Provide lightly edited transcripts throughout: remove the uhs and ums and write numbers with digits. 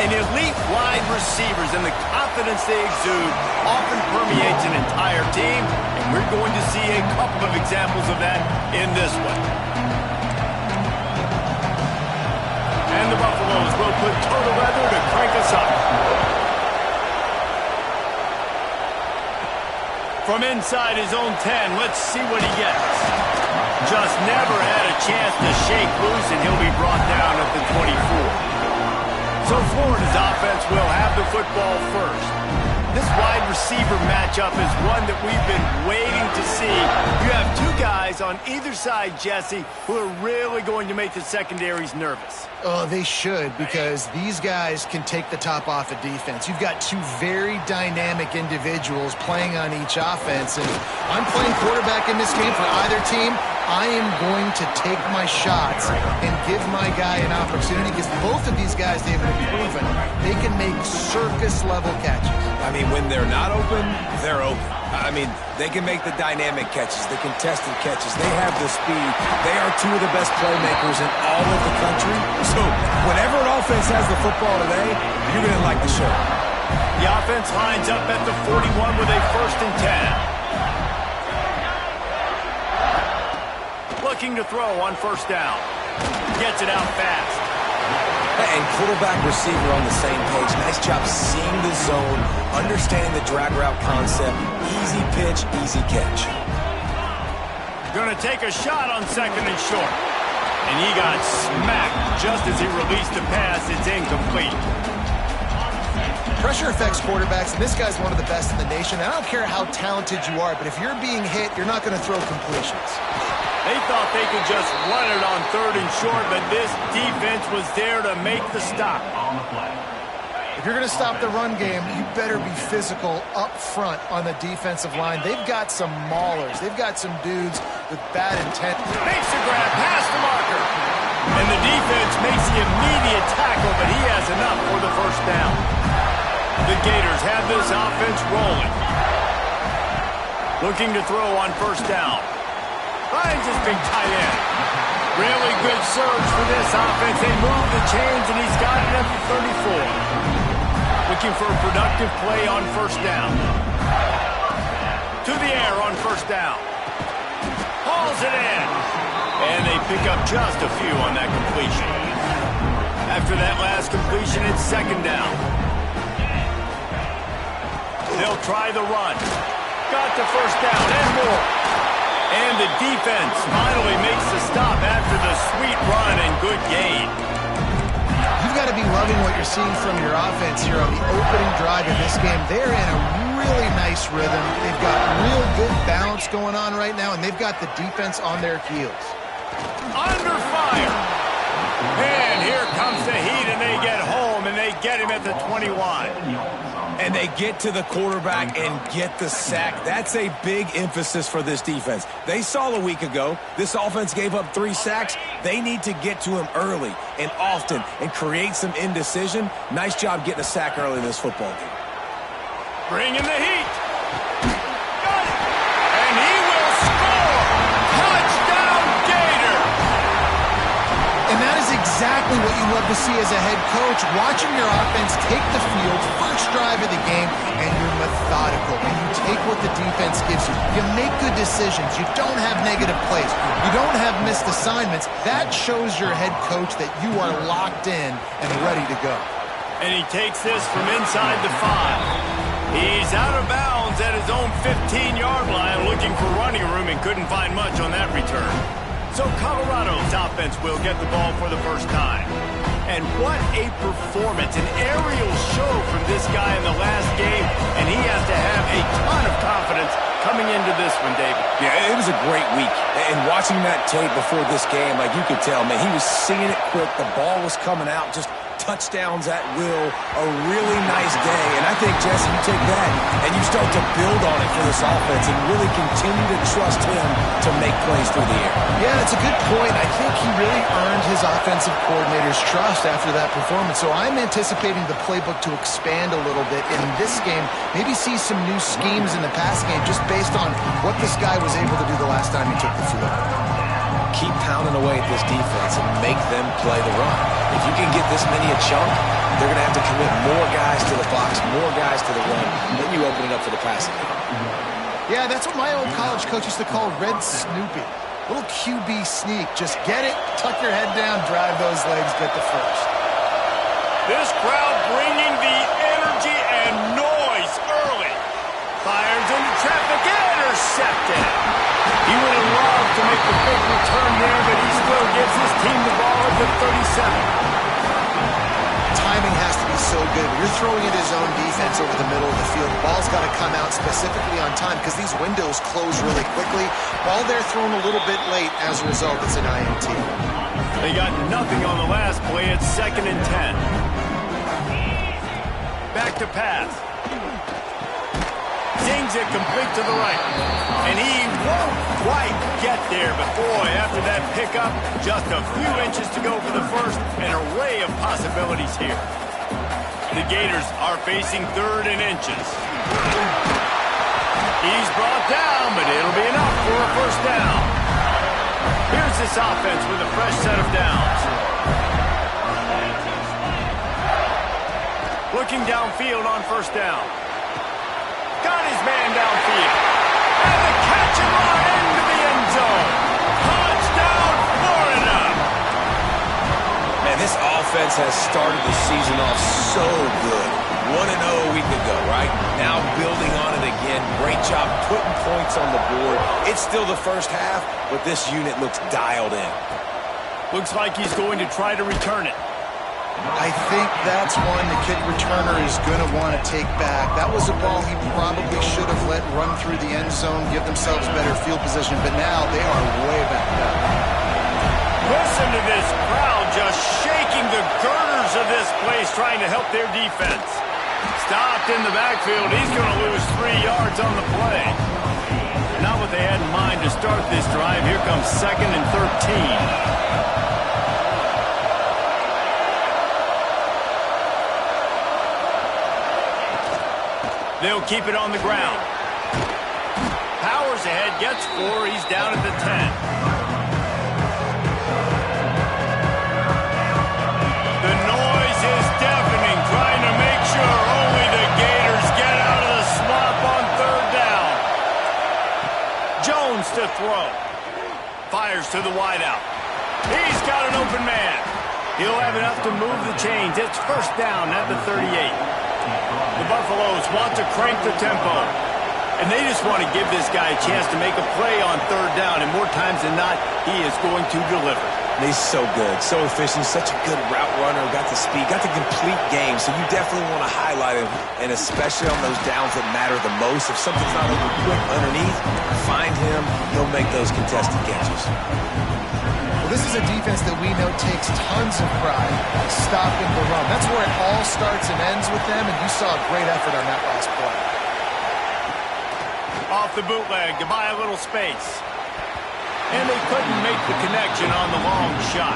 And elite wide receivers and the confidence they exude often permeates an entire team, and we're going to see a couple of examples of that in this one. And the Buffaloes will put toe to leather to crank us up. From inside his own 10, let's see what he gets. Just never had a chance to shake loose, and he'll be brought down at the 24. So Florida's offense will have the football first. This wide receiver matchup is one that we've been waiting to see. You have two guys on either side, Jesse, who are really going to make the secondaries nervous. Oh, they should, because these guys can take the top off a defense. You've got two very dynamic individuals playing on each offense, and I'm playing quarterback in this game for either team. I am going to take my shots and give my guy an opportunity, because both of these guys, they've proven they can make circus-level catches. I mean, when they're not open, they're open. I mean, they can make the dynamic catches, the contested catches. They have the speed. They are two of the best playmakers in all of the country. So whenever an offense has the football today, you're going to like the show. The offense lines up at the 41 with a 1st and 10. Looking to throw on 1st down. Gets it out fast. And quarterback receiver on the same page. Nice job seeing the zone, understanding the drag route concept. Easy pitch, easy catch. Going to take a shot on 2nd and short. And he got smacked just as he released the pass. It's incomplete. Pressure affects quarterbacks, and this guy's one of the best in the nation. I don't care how talented you are, but if you're being hit, you're not going to throw completions. They thought they could just run it on 3rd and short, but this defense was there to make the stop. If you're going to stop the run game, you better be physical up front on the defensive line. They've got some maulers. They've got some dudes with bad intent. Makes the grab past the marker. And the defense makes the immediate tackle, but he has enough for the 1st down. The Gators have this offense rolling. Looking to throw on 1st down. Finds his big tight end. Really good surge for this offense. They move the chains, and he's got it at the 34. Looking for a productive play on 1st down. To the air on 1st down. Hauls it in. And they pick up just a few on that completion. After that last completion, it's 2nd down. They'll try the run. Got the 1st down and more. And the defense finally makes the stop after the sweet run and good gain. You've got to be loving what you're seeing from your offense here on the opening drive of this game. They're in a really nice rhythm. They've got real good balance going on right now, and they've got the defense on their heels. Under fire. And here comes the heat, and they get home, and they get him at the 21. And they get to the quarterback and get the sack. That's a big emphasis for this defense. They saw a week ago, this offense gave up 3 sacks. They need to get to him early and often and create some indecision. Nice job getting a sack early in this football game. Bring in the heat. Got it. And he will score. Touchdown, Gator. And that is exactly what you love to see as a head coach, watching your offense take the field, first drive of the game, and you're methodical, and you take what the defense gives you. You make good decisions. You don't have negative plays. You don't have missed assignments. That shows your head coach that you are locked in and ready to go. And he takes this from inside the 5. He's out of bounds at his own 15-yard line, looking for running room, and couldn't find much on that return. So Colorado's offense will get the ball for the 1st time. And what a performance, an aerial show from this guy in the last game, and he has to have a ton of confidence coming into this one, David. Yeah, it was a great week. And watching that tape before this game, like you could tell, man, he was seeing it quick. The ball was coming out, just touchdowns at will, a really nice day. And I think, Jesse, you take that and you start to build on it for this offense and really continue to trust him to make plays through the air. Yeah, it's a good point. I think he really earned his offensive coordinator's trust after that performance. So I'm anticipating the playbook to expand a little bit in this game, maybe see some new schemes in the pass game just based on what this guy was able to do the last time he took the field. Keep pounding away at this defense and make them play the run. If you can get this many a chunk, they're going to have to commit more guys to the box, more guys to the run. Then you open it up for the passing. Yeah, that's what my old college coach used to call Red Snoopy. Little QB sneak. Just get it, tuck your head down, drive those legs, get the first. This crowd bringing the energy and noise early. Fires into traffic, intercepted. He would have loved to make the big return there, but he still gives his team the ball at the 37. Timing has to be so good. You're throwing at his own defense over the middle of the field. The ball's got to come out specifically on time because these windows close really quickly. Ball there thrown a little bit late. As a result, it's an INT. They got nothing on the last play. It's 2nd and 10. Back to pass. Zings it complete to the right. And he won't quite get there. But boy, after that pickup, just a few inches to go for the first. An array of possibilities here. The Gators are facing 3rd and inches. He's brought down, but it'll be enough for a first down. Here's this offense with a fresh set of downs. Looking downfield on first down. Got his man downfield. And the catch and run into the end zone. Touchdown, Florida. Man, this offense has started the season off so good. 1-0 a week ago, right? Now building on it again. Great job putting points on the board. It's still the first half, but this unit looks dialed in. Looks like he's going to try to return it. I think that's one the kick returner is going to want to take back. That was a ball he probably should have let run through the end zone, give themselves better field position, but now they are way back up. Listen to this crowd just shaking the girders of this place, trying to help their defense. Stopped in the backfield. He's going to lose 3 yards on the play. Not what they had in mind to start this drive. Here comes 2nd and 13. They'll keep it on the ground. Powers ahead, gets 4. He's down at the 10. The noise is deafening, trying to make sure only the Gators get out of the swamp on 3rd down. Jones to throw. Fires to the wideout. He's got an open man. He'll have enough to move the chains. It's first down at the 38. The Buffaloes want to crank the tempo. And they just want to give this guy a chance to make a play on 3rd down. And more times than not, he is going to deliver. He's so good, so efficient, such a good route runner, got the speed, got the complete game. So you definitely want to highlight him, and especially on those downs that matter the most. If something's not open quick underneath, find him. He'll make those contested catches. Well, this is a defense that we know takes tons of pride stopping the run. That's where it all starts and ends with them, and you saw a great effort on that last play. Off the bootleg to buy a little space. And they couldn't make the connection on the long shot.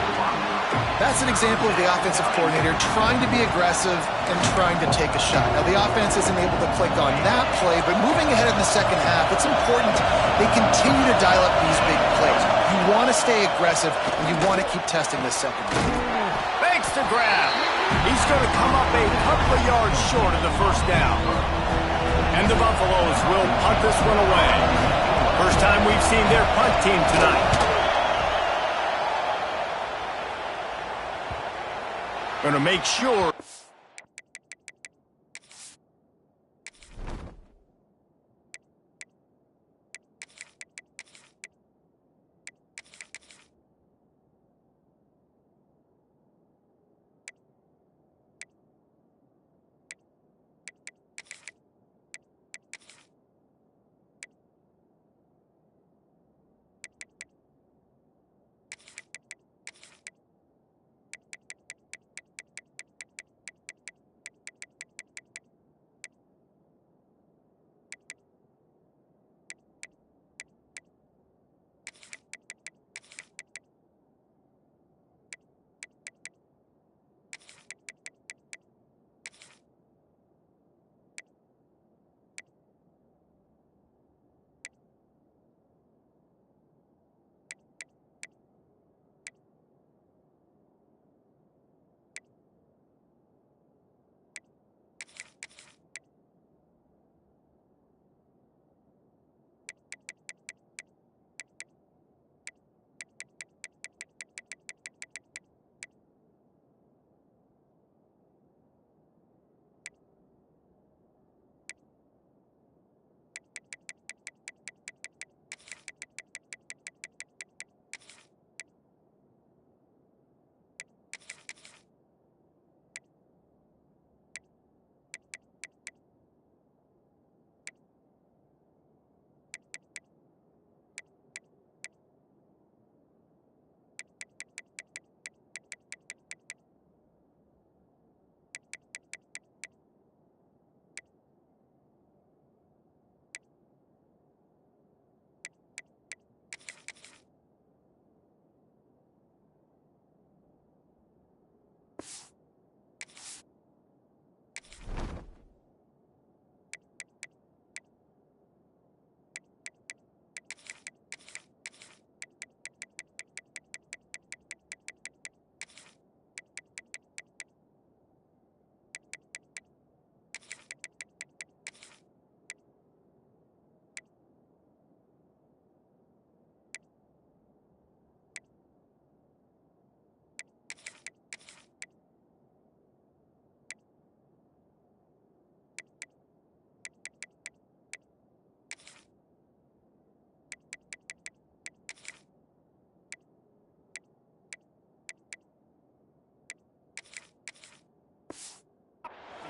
That's an example of the offensive coordinator trying to be aggressive and trying to take a shot. Now, the offense isn't able to click on that play, but moving ahead in the second half, it's important they continue to dial up these big plays. You want to stay aggressive, and you want to keep testing this second. Fakes the grab. He's going to come up a couple of yards short of the first down. And the Buffaloes will punt this one away. First time we've seen their punt team tonight. Going to make sure.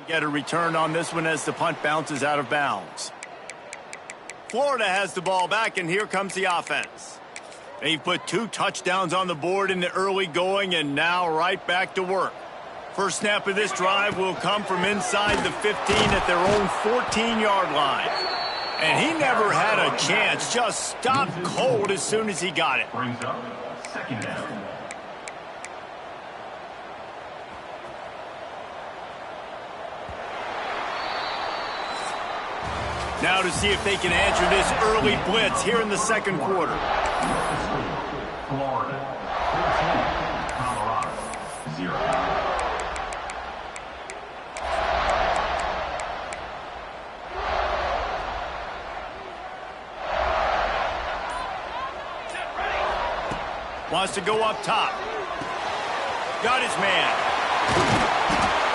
Get a return on this one as the punt bounces out of bounds. Florida has the ball back, and here comes the offense. They've put 2 touchdowns on the board in the early going, and now right back to work. First snap of this drive will come from inside the 15 at their own 14-yard line. And he never had a chance, just stopped cold as soon as he got it. Brings up second down. Now to see if they can answer this early blitz here in the second quarter. Florida 14, Colorado 0. Wants to go up top. Got his man.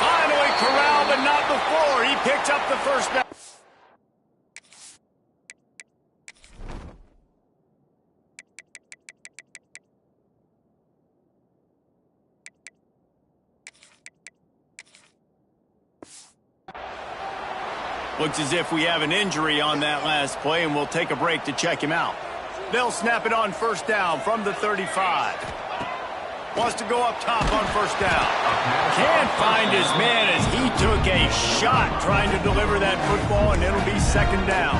Finally corralled, but not before. He picks up the first down. Looks as if we have an injury on that last play, and we'll take a break to check him out. They'll snap it on first down from the 35. Wants to go up top on first down. Can't find his man as he took a shot trying to deliver that football, and it'll be second down.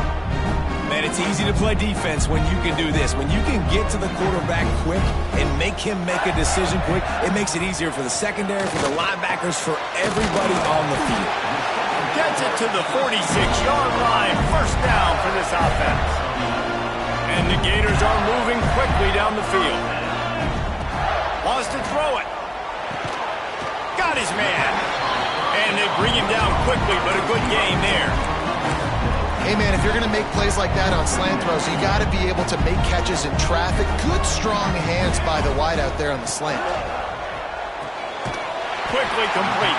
Man, it's easy to play defense when you can do this. When you can get to the quarterback quick and make him make a decision quick, it makes it easier for the secondary, for the linebackers, for everybody on the field. Gets it to the 46-yard line. First down for this offense. And the Gators are moving quickly down the field. Wants to throw it. Got his man. And they bring him down quickly, but a good game there. Hey, man, if you're going to make plays like that on slant throws, you got to be able to make catches in traffic. Good, strong hands by the wide out there on the slant. Quickly complete.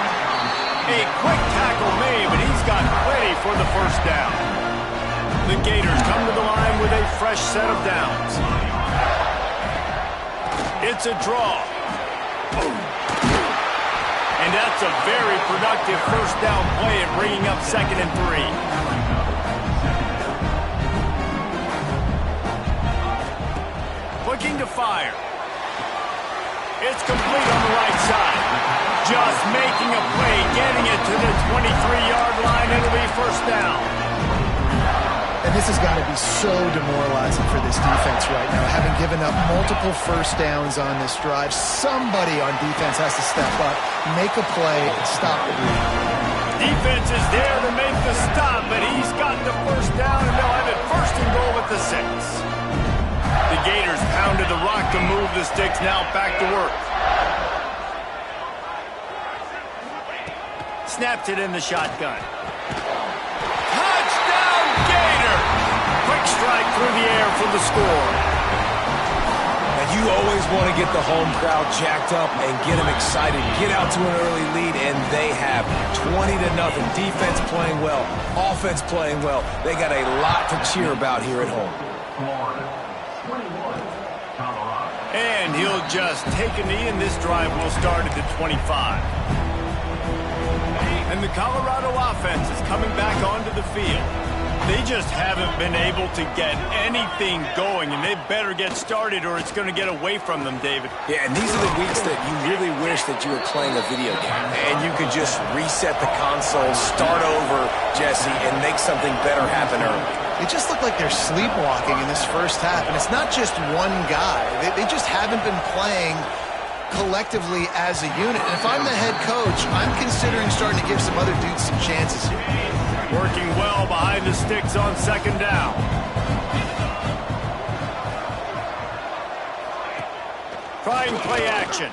A quick tackle made, but he's got plenty for the first down. The Gators come to the line with a fresh set of downs. It's a draw. And that's a very productive first down play and bringing up 2nd and 3. Looking to fire. It's complete on the right side. Just making a play, getting it to the 23-yard line. It'll be first down. And this has got to be so demoralizing for this defense right now. Having given up multiple first downs on this drive, somebody on defense has to step up, make a play, and stop the bleeding. Defense is there to make the stop, but he's got the first down, and they'll have it first and goal at the 6. The Gators pounded the rock to move the sticks, now back to work. Snapped it in the shotgun. Touchdown, Gator! Quick strike through the air for the score. And you always want to get the home crowd jacked up and get them excited. Get out to an early lead, and they have 20-0. Defense playing well, offense playing well. They got a lot to cheer about here at home. Florida 21, Colorado. And he'll just take a knee, and this drive will start at the 25. And the Colorado offense is coming back onto the field. They just haven't been able to get anything going, and they better get started or it's going to get away from them, David. Yeah, and these are the weeks that you really wish that you were playing a video game and you could just reset the console, start over, Jesse, and make something better happen early. It just looked like they're sleepwalking in this first half, and it's not just one guy. They just haven't been playing collectively as a unit. And if I'm the head coach, I'm considering starting to give some other dudes some chances here. Working well behind the sticks on second down. Trying play action.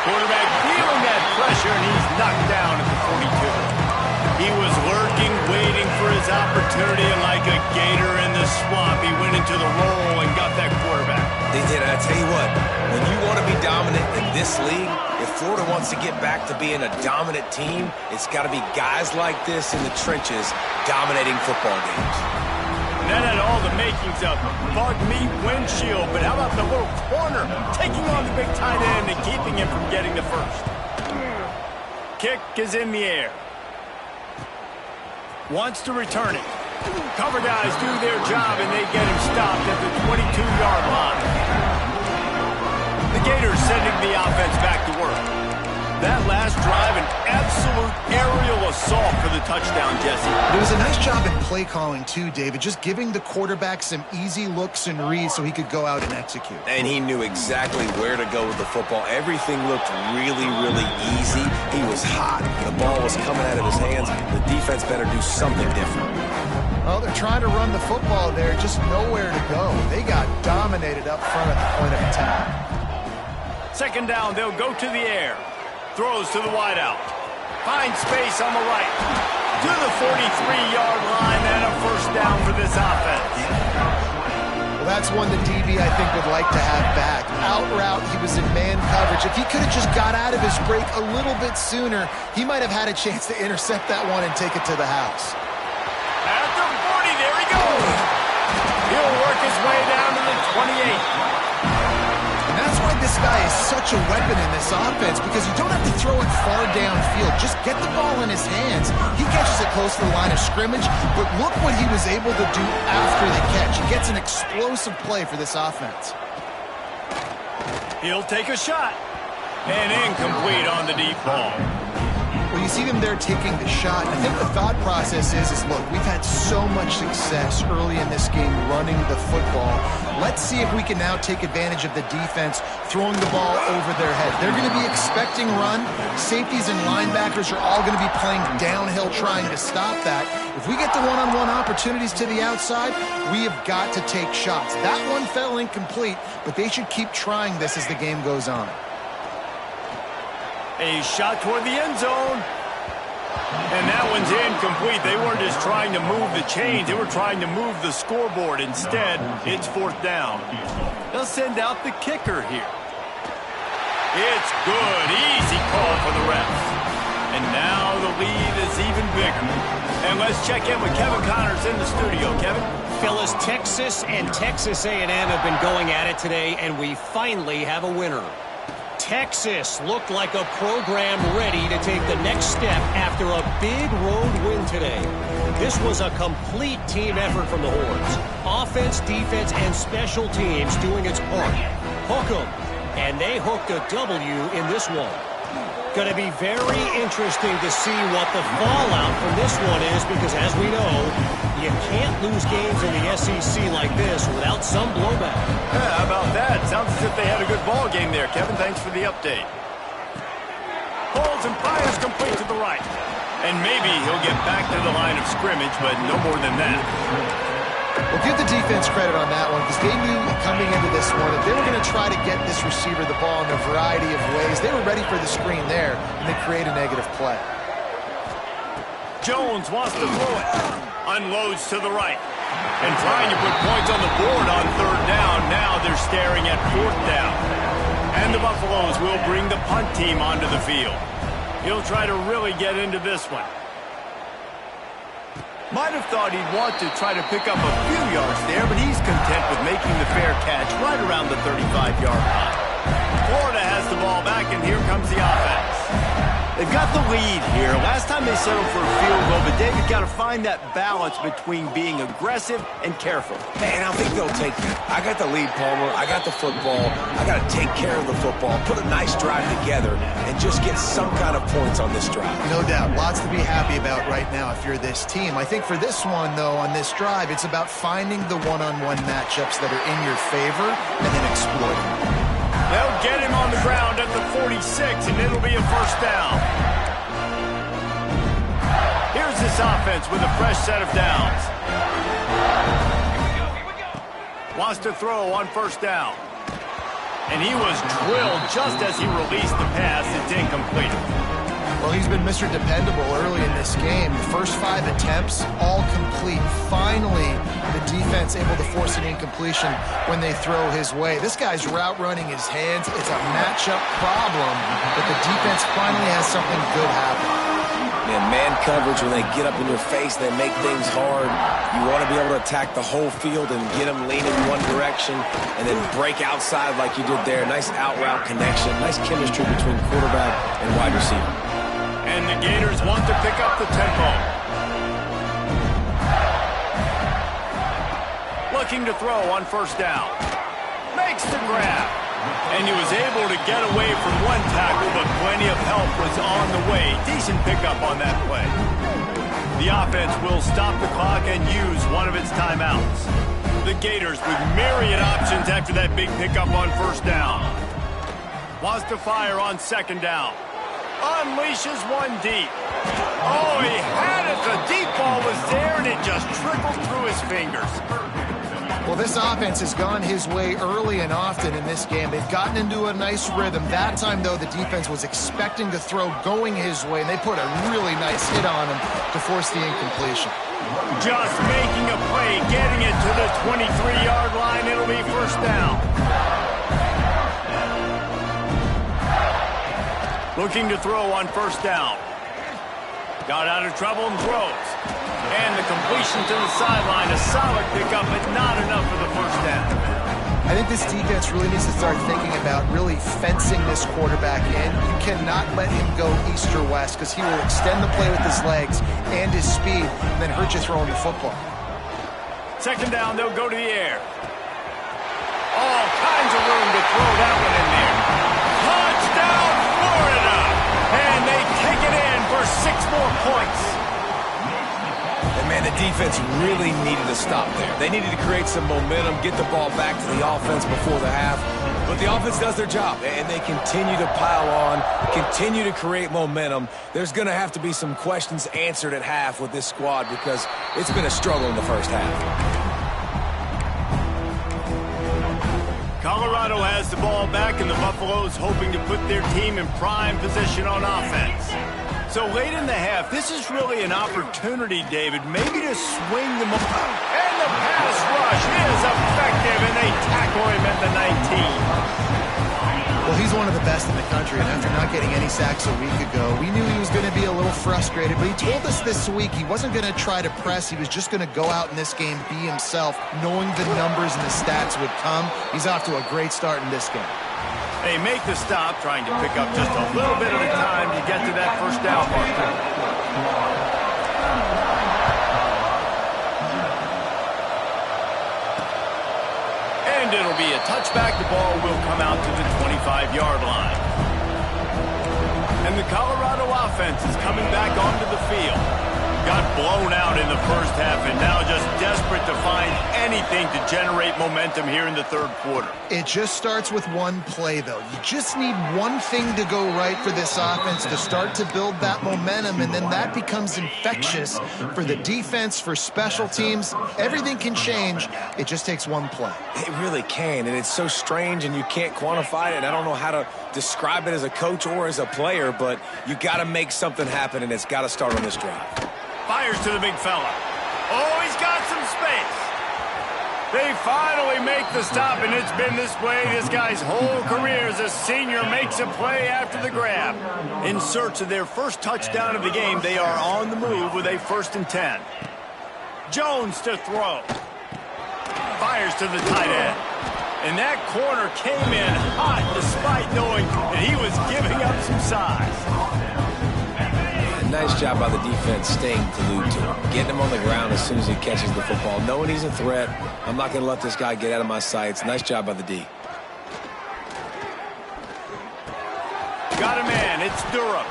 Quarterback feeling that pressure, and he's knocked down at the 42. He was lurking, waiting for his opportunity, and like a gator in the swamp, he went into the roll and got that quarterback. They did, and I tell you what, when you want to be dominant in this league, if Florida wants to get back to being a dominant team, it's got to be guys like this in the trenches dominating football games. That had all the makings of windshield, but how about the little corner taking on the big tight end and keeping him from getting the first? Kick is in the air. Wants to return it. Cover guys do their job, and they get him stopped at the 22-yard line. The Gators sending the offense back to work. That last drive, an absolute aerial assault for the touchdown, Jesse. It was a nice job in play calling, too, David, just giving the quarterback some easy looks and reads so he could go out and execute. And he knew exactly where to go with the football. Everything looked really, really easy. He was hot. The ball was coming out of his hands. The defense better do something different. Well, they're trying to run the football there, just nowhere to go. They got dominated up front at the point of attack. Second down, they'll go to the air. Throws to the wideout. Finds space on the right. To the 43-yard line and a first down for this offense. Well, that's one the DB, I think, would like to have back. Out route, he was in man coverage. If he could have just got out of his break a little bit sooner, he might have had a chance to intercept that one and take it to the house. At the 40, there he goes. He'll work his way down to the 28. That's why this guy is such a weapon in this offense, because you don't have to throw it far downfield. Just get the ball in his hands. He catches it close to the line of scrimmage, but look what he was able to do after the catch. He gets an explosive play for this offense. He'll take a shot. And incomplete on the deep ball. Well, you see them there taking the shot. I think the thought process is look, we've had so much success early in this game running the football. Let's see if we can now take advantage of the defense throwing the ball over their head. They're going to be expecting run. Safeties and linebackers are all going to be playing downhill trying to stop that. If we get the one-on-one opportunities to the outside, we have got to take shots. That one fell incomplete, but they should keep trying this as the game goes on. A shot toward the end zone. And that one's incomplete. They weren't just trying to move the chains. They were trying to move the scoreboard. Instead, it's fourth down. They'll send out the kicker here. It's good. Easy call for the refs. And now the lead is even bigger. And let's check in with Kevin Connors in the studio. Kevin? Fellas, Texas and Texas A&M have been going at it today, and we finally have a winner. Texas looked like a program ready to take the next step after a big road win today. This was a complete team effort from the Horns. Offense, defense, and special teams doing its part. Hook 'em, and they hooked a W in this one. Going to be very interesting to see what the fallout from this one is, because as we know, you can't lose games in the SEC like this without some blowback. Yeah, how about that? Sounds as if they had a good ball game there. Kevin, thanks for the update. Pulls and fires complete to the right. And maybe he'll get back to the line of scrimmage, but no more than that. Well, give the defense credit on that one, because they knew coming into this one that they were going to try to get this receiver the ball in a variety of ways. They were ready for the screen there, and they create a negative play. Jones wants to throw it. Unloads to the right. And trying to put points on the board on third down. Now they're staring at fourth down. And the Buffaloes will bring the punt team onto the field. He'll try to really get into this one. Might have thought he'd want to try to pick up a few yards there, but he's content with making the fair catch right around the 35-yard line. Florida has the ball back, and here comes the offense. They've got the lead here. Last time they settled for a field goal, but David got to find that balance between being aggressive and careful. Man, I think they'll take that. I got the lead, Palmer. I got the football. I got to take care of the football, put a nice drive together, and just get some kind of points on this drive. No doubt. Lots to be happy about right now if you're this team. I think for this one, though, on this drive, it's about finding the one-on-one matchups that are in your favor and then exploiting. They'll get him on the ground at the 46, and it'll be a first down. Here's this offense with a fresh set of downs. Wants to throw on first down. And he was drilled just as he released the pass. It's incomplete. Well, he's been Mr. Dependable early in this game. The first 5 attempts, all complete. Finally, the defense able to force an incompletion when they throw his way. This guy's route running his hands. It's a matchup problem, but the defense finally has something good happen. Man coverage, when they get up in your face, they make things hard. You want to be able to attack the whole field and get them leaning one direction and then break outside like you did there. Nice out route connection, nice chemistry between quarterback and wide receiver. And the Gators want to pick up the tempo. looking to throw on first down. Makes the grab. And he was able to get away from one tackle, but plenty of help was on the way. Decent pickup on that play. The offense will stop the clock and use one of its timeouts. The Gators with myriad options after that big pickup on first down. Wants to fire on second down. Unleashes one deep. Oh, he had it. The deep ball was there, and it just trickled through his fingers. Well, this offense has gone his way early and often in this game. They've gotten into a nice rhythm. That time, though, the defense was expecting to throw going his way, and they put a really nice hit on him to force the incompletion. Just making a play, getting it to the 23-yard line. It'll be first down. Looking to throw on first down. Got out of trouble and throws. And the completion to the sideline, a solid pickup, but not enough for the first down. I think this defense really needs to start thinking about really fencing this quarterback in. You cannot let him go east or west because he will extend the play with his legs and his speed and then hurt you throwing the football. Second down, they'll go to the air. All kinds of room to throw that one in there. Touchdown, Florida! And they take it in for 6 more points. And, man, the defense really needed to stop there. They needed to create some momentum, get the ball back to the offense before the half. But the offense does their job, and they continue to pile on, continue to create momentum. There's going to have to be some questions answered at half with this squad because it's been a struggle in the first half. Colorado has the ball back, and the Buffaloes hoping to put their team in prime position on offense. So late in the half, this is really an opportunity, David, maybe to swing them up. And the pass rush is effective, and they tackle him at the 19. Well, he's one of the best in the country, and after not getting any sacks a week ago, we knew he was going to be a little frustrated, but he told us this week he wasn't going to try to press. He was just going to go out in this game, be himself, knowing the numbers and the stats would come. He's off to a great start in this game. They make the stop, trying to pick up just a little bit at a time to get to that first down marker. And it'll be a touchback. The ball will come out to the 25-yard line. And the Colorado offense is coming back onto the field. Got blown out in the first half and now just desperate to find anything to generate momentum here in the third quarter. It just starts with one play, though. You just need one thing to go right for this offense to start to build that momentum, and then that becomes infectious for the defense, for special teams. Everything can change. It just takes one play. It really can, and it's so strange, and you can't quantify it. I don't know how to describe it as a coach or as a player, but you got to make something happen, and it's got to start on this drive. Fires to the big fella. Oh, he's got some space. They finally make the stop, and it's been this way this guy's whole career as a senior. Makes a play after the grab. In search of their first touchdown of the game, they are on the move with a 1st and 10. Jones to throw. Fires to the tight end. And that corner came in hot despite knowing that he was giving up some size. Nice job by the defense staying glued to him, getting him on the ground as soon as he catches the football, knowing he's a threat. I'm not going to let this guy get out of my sights. Nice job by the D. Got a man. It's Durham.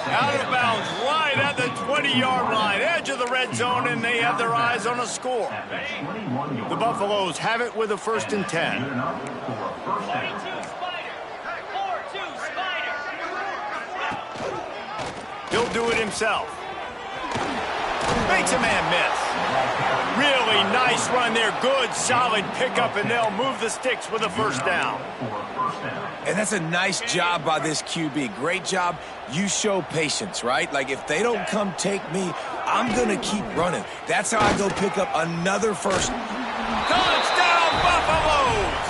Out of bounds, right at the 20-yard line, edge of the red zone, and they have their eyes on a score. The Buffaloes have it with a 1st and 10. He'll do it himself. Makes a man miss. Really nice run there. Good, solid pickup, and they'll move the sticks with a 1st down. And that's a nice job by this QB. Great job. You show patience, right? Like, if they don't come take me, I'm going to keep running. That's how I go pick up another first. Touchdown, Buffaloes!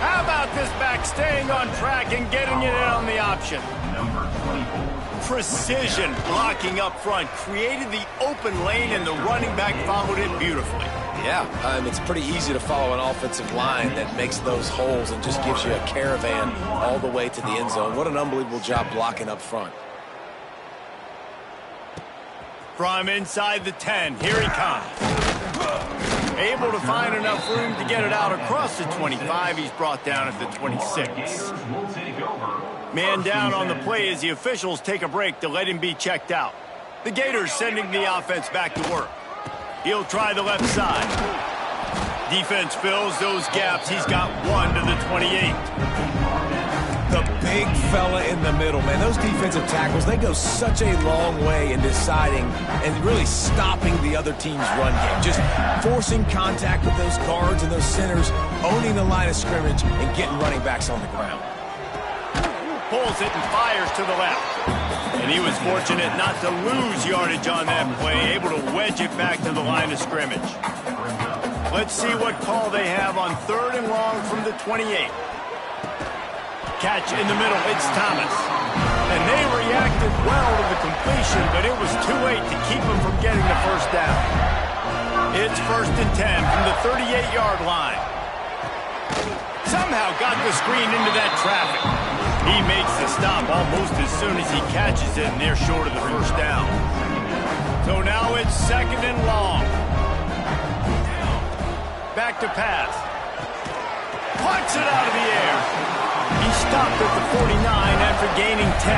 How about this back staying on track and getting it in on the option? Precision blocking up front, created the open lane, and the running back followed it beautifully. Yeah, it's pretty easy to follow an offensive line that makes those holes and just gives you a caravan all the way to the end zone. What an unbelievable job blocking up front. From inside the 10, here he comes. Able to find enough room to get it out across the 25. He's brought down at the 26. Man down on the play as the officials take a break to let him be checked out. The Gators sending the offense back to work. He'll try the left side. Defense fills those gaps. He's got one to the 28. The big fella in the middle, man. Those defensive tackles, they go such a long way in deciding and really stopping the other team's run game. Just forcing contact with those guards and those centers, owning the line of scrimmage, and getting running backs on the ground. Pulls it and fires to the left. And he was fortunate not to lose yardage on that play, able to wedge it back to the line of scrimmage. Let's see what call they have on 3rd and long from the 28. Catch in the middle, it's Thomas. And they reacted well to the completion, but it was too late to keep him from getting the first down. It's 1st and 10 from the 38-yard line. Somehow got the screen into that traffic. He makes the stop almost as soon as he catches it, and they're short of the first down. So now it's 2nd and long. Back to pass. Punts it out of the air. He stopped at the 49 after gaining 10.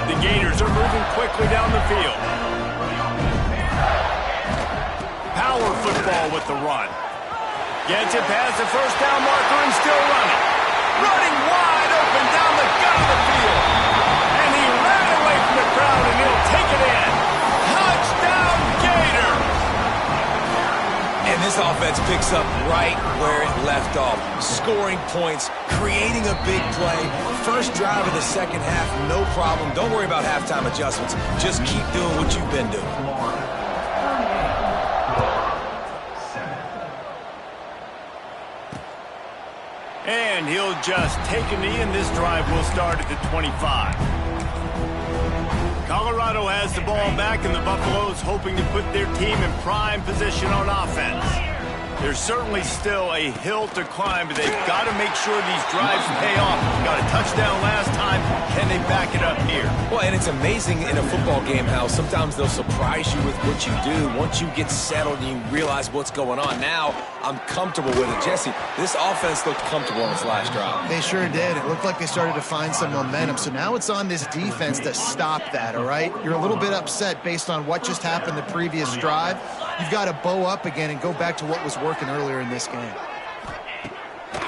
The Gators are moving quickly down the field. Power football with the run. Gets it past the first down marker and still running. Running wide open down the gut of the field. And he ran away from the crowd and he'll take it in. Touchdown Gator! And this offense picks up right where it left off. Scoring points, creating a big play. First drive of the second half, no problem. Don't worry about halftime adjustments. Just keep doing what you've been doing. And he'll just take a knee, and this drive will start at the 25. Colorado has the ball back, and the Buffaloes hoping to put their team in prime position on offense. There's certainly still a hill to climb, but they've got to make sure these drives pay off. Got a touchdown last time. Can they back it up here? Well, and it's amazing in a football game how sometimes they'll surprise you with what you do. Once you get settled and you realize what's going on. Now, I'm comfortable with it. Jesse, this offense looked comfortable on its last drive. They sure did. It looked like they started to find some momentum. So now it's on this defense to stop that, all right? You're a little bit upset based on what just happened the previous drive. You've got to bow up again and go back to what was working earlier in this game.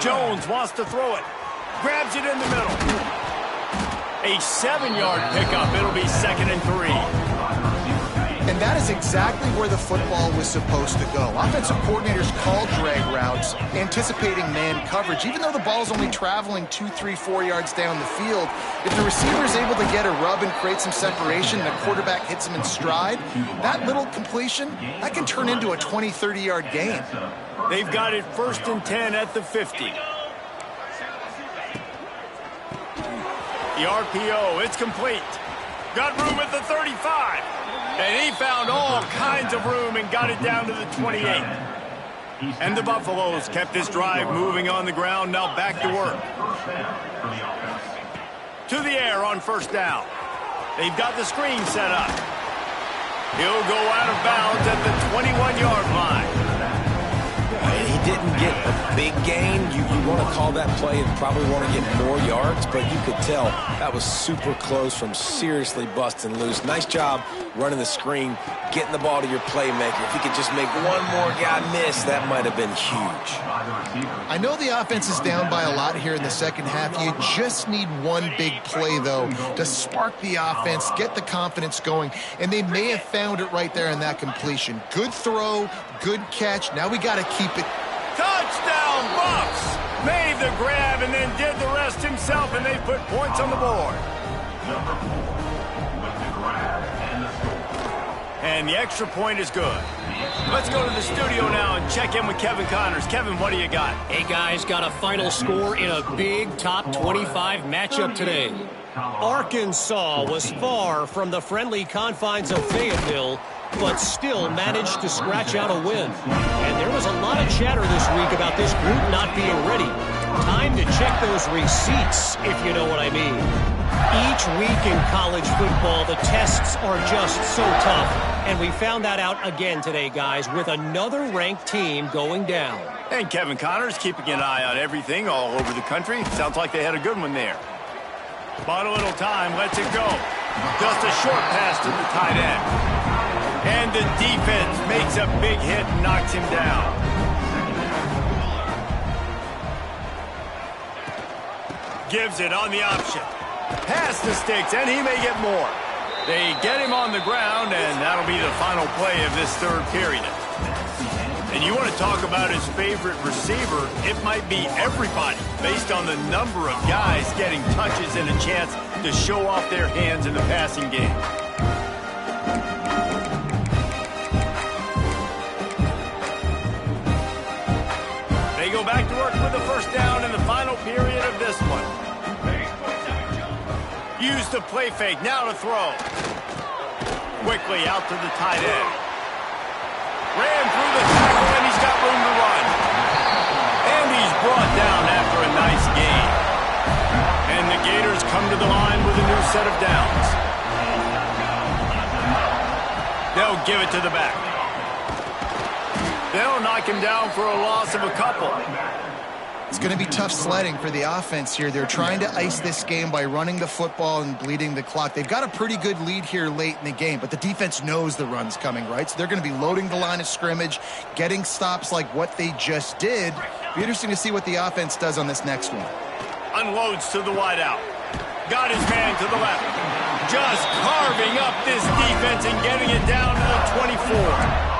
Jones wants to throw it. Grabs it in the middle. A 7-yard pickup. It'll be 2nd and 3. And that is exactly where the football was supposed to go. Offensive coordinators call drag routes, anticipating man coverage. Even though the ball's only traveling 2, 3, 4 yards down the field, if the receiver is able to get a rub and create some separation and the quarterback hits him in stride, that little completion, that can turn into a 20, 30-yard gain. They've got it 1st and 10 at the 50. The RPO, it's complete. Got room at the 35. And he found all kinds of room and got it down to the 28. And the Buffaloes kept this drive moving on the ground, now back to work. To the air on 1st down. They've got the screen set up. He'll go out of bounds at the 21-yard line. He didn't get a big gain. You want to call that play and probably want to get more yards, but you could tell that was super close from seriously busting loose. Nice job running the screen, getting the ball to your playmaker. If he could just make one more guy miss, that might have been huge. I know the offense is down by a lot here in the second half. You just need one big play, though, to spark the offense, get the confidence going, and they may have found it right there in that completion. Good throw, good catch. Now we got to keep it. Touchdown, Bucks! Made the grab and then did the rest himself, and they put points on the board. Number 4 with the grab and the score. And the extra point is good. Let's go to the studio now and check in with Kevin Connors. Kevin, what do you got? Hey, guys, got a final score in a big top 25 matchup today. Arkansas was far from the friendly confines of Fayetteville, but still managed to scratch out a win. And there was a lot of chatter this week about this group not being ready. Time to check those receipts, if you know what I mean. Each week in college football, the tests are just so tough. And we found that out again today, guys, with another ranked team going down. And Kevin Connors keeping an eye on everything all over the country. Sounds like they had a good one there. Bought a little time, lets it go. Just a short pass to the tight end. And the defense makes a big hit and knocks him down. Gives it on the option. Pass the sticks, and he may get more. They get him on the ground, and that'll be the final play of this third period. And you want to talk about his favorite receiver, it might be everybody, based on the number of guys getting touches and a chance to show off their hands in the passing game. They go back to work with the first down in the final period of this one. Use the play fake, now to throw. Quickly out to the tight end. Ran through the tackle, and he's got room to run. And he's brought down after a nice gain. And the Gators come to the line with a new set of downs. They'll give it to the back. They'll knock him down for a loss of a couple. It's going to be tough sledding for the offense here. They're trying to ice this game by running the football and bleeding the clock. They've got a pretty good lead here late in the game, but the defense knows the run's coming, right? So they're going to be loading the line of scrimmage, getting stops like what they just did. Be interesting to see what the offense does on this next one. Unloads to the wideout. Got his man to the left. Just carving up this defense and getting it down to the 24.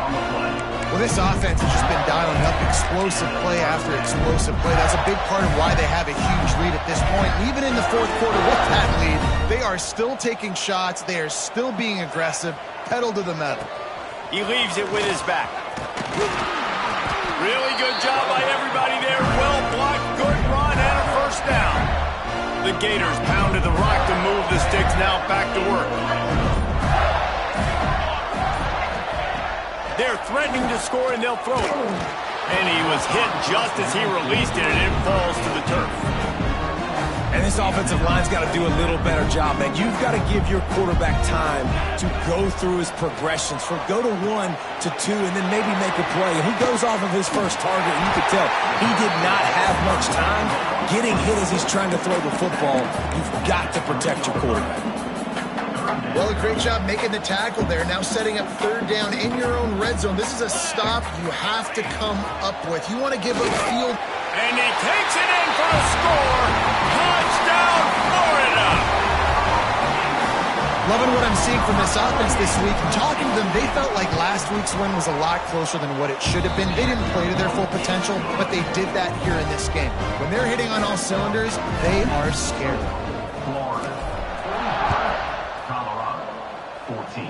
Well, this offense has just been dialing up explosive play after explosive play. That's a big part of why they have a huge lead at this point. Even in the fourth quarter with that lead, they are still taking shots. They are still being aggressive. Pedal to the metal. He leaves it with his back. Really good job by everybody there. Well blocked, good run, and a first down. The Gators pounded the rock to move the sticks. Now back to work. They're threatening to score, and they'll throw it. And he was hit just as he released it, and it falls to the turf. And this offensive line's got to do a little better job, man. You've got to give your quarterback time to go through his progressions. For go to 1 to 2 and then maybe make a play. And he goes off of his first target, and you could tell he did not have much time getting hit as he's trying to throw the football. You've got to protect your quarterback. Well, a great job making the tackle there. Now setting up third down in your own red zone. This is a stop you have to come up with. You want to give a field. And he takes it in for the score. Touchdown, Florida. Loving what I'm seeing from this offense this week. Talking to them, they felt like last week's win was a lot closer than what it should have been. They didn't play to their full potential, but they did that here in this game. When they're hitting on all cylinders, they are scared. Florida. Colorado, 14.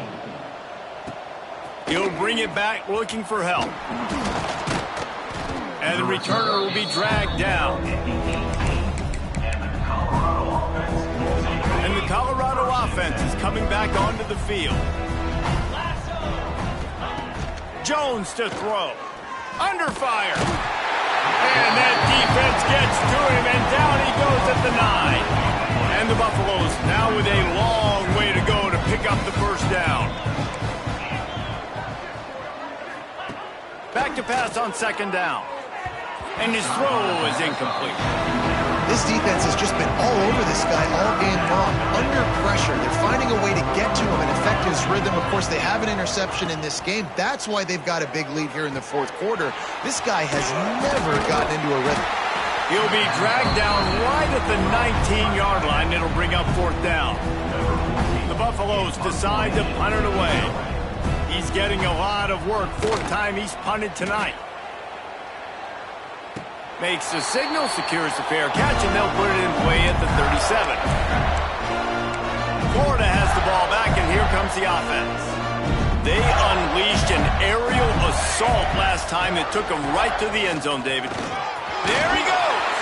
He'll bring it back looking for help. And the returner will be dragged down. And the Colorado offense is coming back onto the field. Jones to throw. Under fire. And that defense gets to him, and down he goes at the 9. And the Buffaloes now with a long way to go to pick up the first down. Back to pass on second down. And his throw is incomplete. This defense has just been all over this guy all game long. Under pressure. They're finding a way to get to him and affect his rhythm. Of course, they have an interception in this game. That's why they've got a big lead here in the fourth quarter. This guy has never gotten into a rhythm. He'll be dragged down right at the 19-yard line. It'll bring up fourth down. The Buffaloes decide to punt it away. He's getting a lot of work. Fourth time he's punted tonight. Makes the signal, secures the fair catch, and they'll put it in play at the 37. Florida has the ball back, and here comes the offense. They unleashed an aerial assault last time that took them right to the end zone, David. There he goes.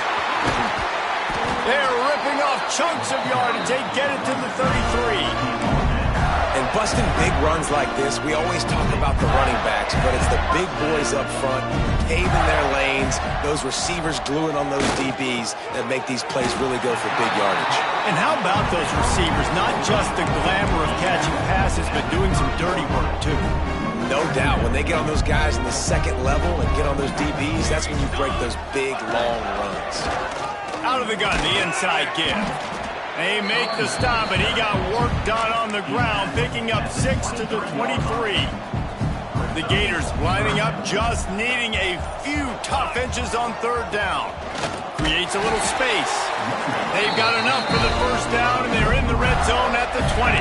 They're ripping off chunks of yardage. They get it to the 33. And and busting big runs like this, we always talk about the running backs, but it's the big boys up front, paving their lanes, those receivers gluing on those DBs that make these plays really go for big yardage. And how about those receivers? Not just the glamour of catching passes, but doing some dirty work, too. No doubt. When they get on those guys in the second level and get on those DBs, that's when you break those big, long runs. Out of the gun, the inside give. They make the stop, and he got work done on the ground, picking up 6 to the 23. The Gators lining up, just needing a few tough inches on third down. Creates a little space. They've got enough for the first down, and they're in the red zone at the 20.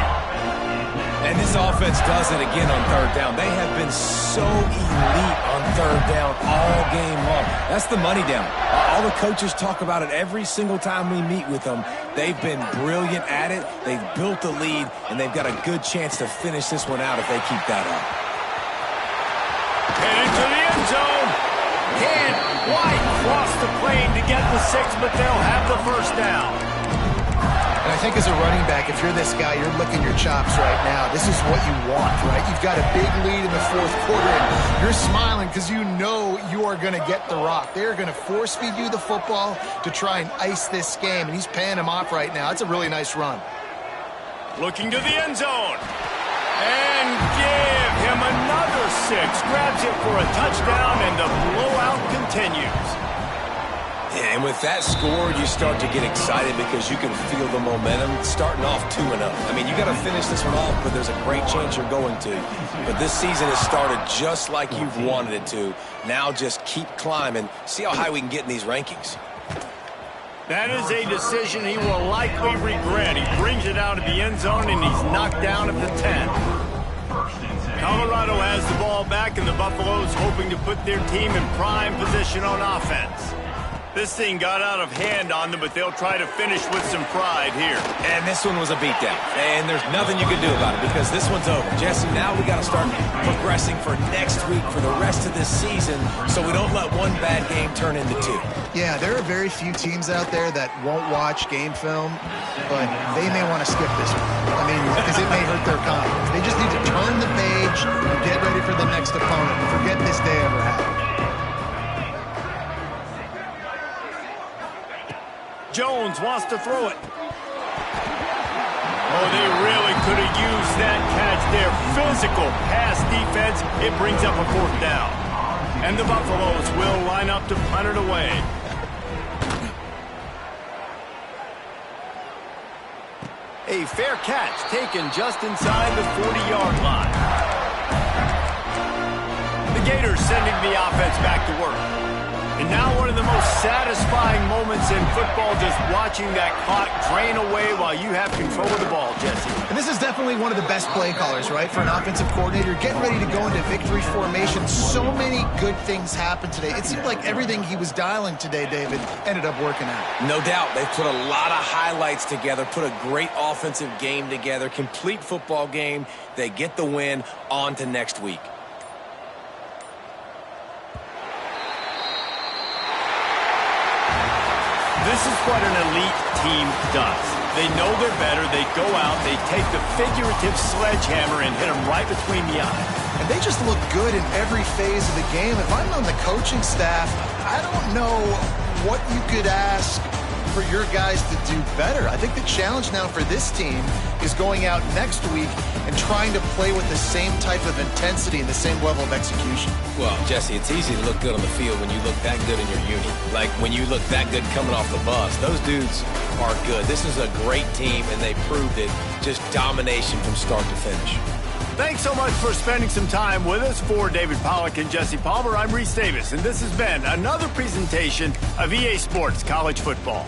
And this offense does it again on third down. They have been so elite on third down all game long. That's the money down. All the coaches talk about it every single time we meet with them. They've been brilliant at it. They've built the lead, and they've got a good chance to finish this one out if they keep that up. And into the end zone. Can't quite cross the plane to get the 6, but they'll have the first down. And I think as a running back, if you're this guy, you're licking your chops right now. This is what you want, right? You've got a big lead in the fourth quarter, and you're smiling because you know you are going to get the rock. They're going to force-feed you the football to try and ice this game, and he's paying him off right now. That's a really nice run. Looking to the end zone. And give him another 6. Grabs it for a touchdown, and the blowout continues. And with that score, you start to get excited because you can feel the momentum starting off 2-0. I mean, you got to finish this one off, but there's a great chance you're going to. But this season has started just like you've wanted it to. Now just keep climbing. See how high we can get in these rankings. That is a decision he will likely regret. He brings it out of the end zone, and he's knocked down at the 10. Colorado has the ball back, and the Buffaloes hoping to put their team in prime position on offense. This thing got out of hand on them, but they'll try to finish with some pride here. And this one was a beatdown. And there's nothing you can do about it because this one's over. Jesse, now we got to start progressing for next week for the rest of this season so we don't let one bad game turn into 2. Yeah, there are very few teams out there that won't watch game film, but they may want to skip this one. I mean, because it may hurt their confidence. They just need to turn the page and get ready for the next opponent. Forget this day ever happened. Jones wants to throw it. Oh, they really could have used that catch there. Physical pass defense. It brings up a 4th down. And the Buffaloes will line up to punt it away. A fair catch taken just inside the 40-yard line. The Gators sending the offense back to work. And now one of the most satisfying moments in football, just watching that clock drain away while you have control of the ball, Jesse. And this is definitely one of the best play callers, right, for an offensive coordinator. Getting ready to go into victory formation. So many good things happened today. It seemed like everything he was dialing today, David, ended up working out. No doubt. They've put a lot of highlights together, put a great offensive game together, complete football game. They get the win. On to next week. This is what an elite team does. They know they're better. They go out, they take the figurative sledgehammer and hit them right between the eyes. And they just look good in every phase of the game. If I'm on the coaching staff, I don't know what you could ask for your guys to do better. I think the challenge now for this team is going out next week and trying to play with the same type of intensity and the same level of execution. Well, Jesse, it's easy to look good on the field when you look that good in your unit. Like when you look that good coming off the bus. Those dudes are good. This is a great team, and they proved it. Just domination from start to finish. Thanks so much for spending some time with us. For David Pollack and Jesse Palmer, I'm Reese Davis, and this has been another presentation of EA Sports College Football.